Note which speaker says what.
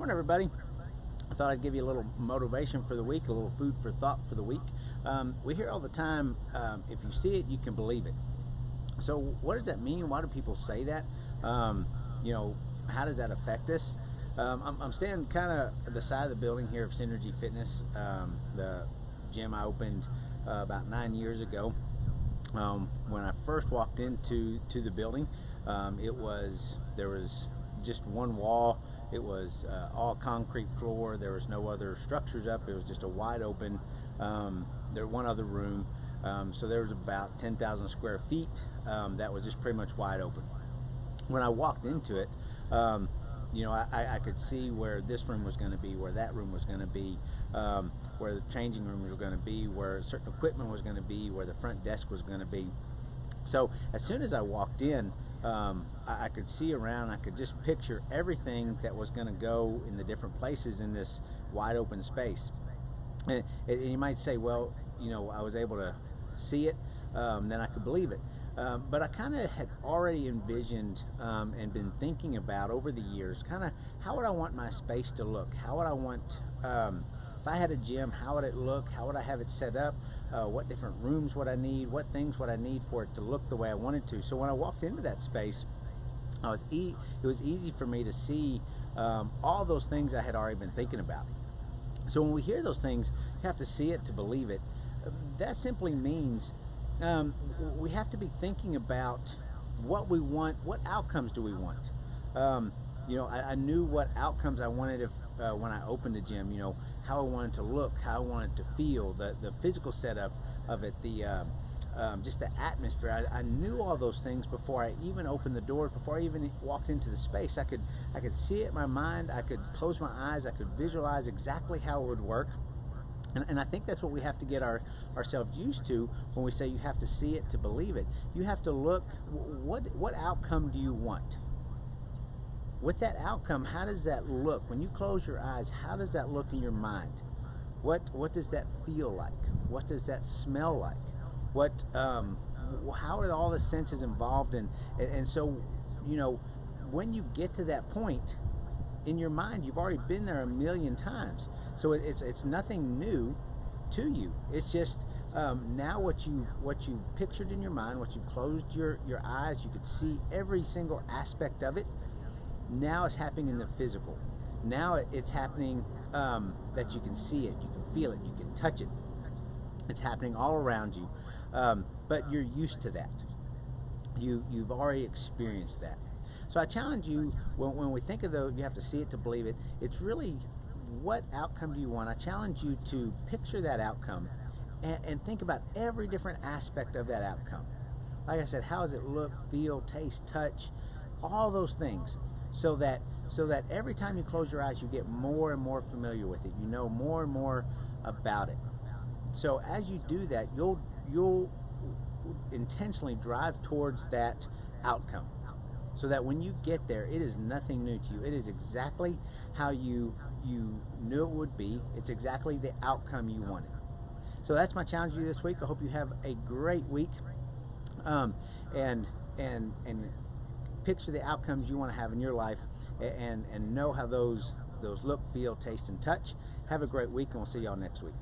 Speaker 1: Morning, everybody. I thought I'd give you a little motivation for the week, a little food for thought for the week. We hear all the time, if you see it, you can believe it. So what does that mean? Why do people say that? How does that affect us? I'm standing kind of at the side of the building here of Synergy Fitness, the gym I opened about 9 years ago. When I first walked into the building, there was just one wall. It was all concrete floor. There was no other structures up. It was just a wide open. There was one other room. So there was about 10,000 square feet that was just pretty much wide open. When I walked into it, I could see where this room was going to be, where that room was going to be, where the changing rooms were going to be, where certain equipment was going to be, where the front desk was going to be. So as soon as I walked in, I could see around. I could just picture everything that was going to go in the different places in this wide open space. And you might say, well, I was able to see it, then I could believe it. But I kind of had already envisioned and been thinking about over the years, kind of how would I want my space to look? How would I want, if I had a gym, how would it look? How would I have it set up? What different rooms would I need? What things would I need for it to look the way I wanted to? So when I walked into that space, it was easy for me to see all those things I had already been thinking about. So when we hear those things, you have to see it to believe it. That simply means we have to be thinking about what we want. What outcomes do we want? I knew what outcomes I wanted when I opened the gym. How I wanted to look, how I wanted to feel, the physical setup of it, just the atmosphere. I knew all those things before I even opened the door, before I even walked into the space. I could see it in my mind. I could close my eyes. I could visualize exactly how it would work. And I think that's what we have to get ourselves used to when we say you have to see it to believe it. You have to look, what outcome do you want? With that outcome, how does that look? When you close your eyes, how does that look in your mind? What does that feel like? What does that smell like? How are all the senses involved in? And so, when you get to that point, in your mind, you've already been there a million times. So it's nothing new to you. It's just now what you've pictured in your mind, what you've closed your eyes, you could see every single aspect of it. Now it's happening in the physical. Now it's happening that you can see it, you can feel it, you can touch it. It's happening all around you, but you're used to that. You've already experienced that. So I challenge you, when we think of you have to see it to believe it. It's really, what outcome do you want? I challenge you to picture that outcome and think about every different aspect of that outcome. Like I said, how does it look, feel, taste, touch, all those things. So that every time you close your eyes, you get more and more familiar with it. You know more and more about it. So as you do that, you'll intentionally drive towards that outcome. So that when you get there, it is nothing new to you. It is exactly how you knew it would be. It's exactly the outcome you wanted. So that's my challenge to you this week. I hope you have a great week. And picture the outcomes you want to have in your life, and know how those look, feel, taste, and touch. Have a great week, and we'll see y'all next week.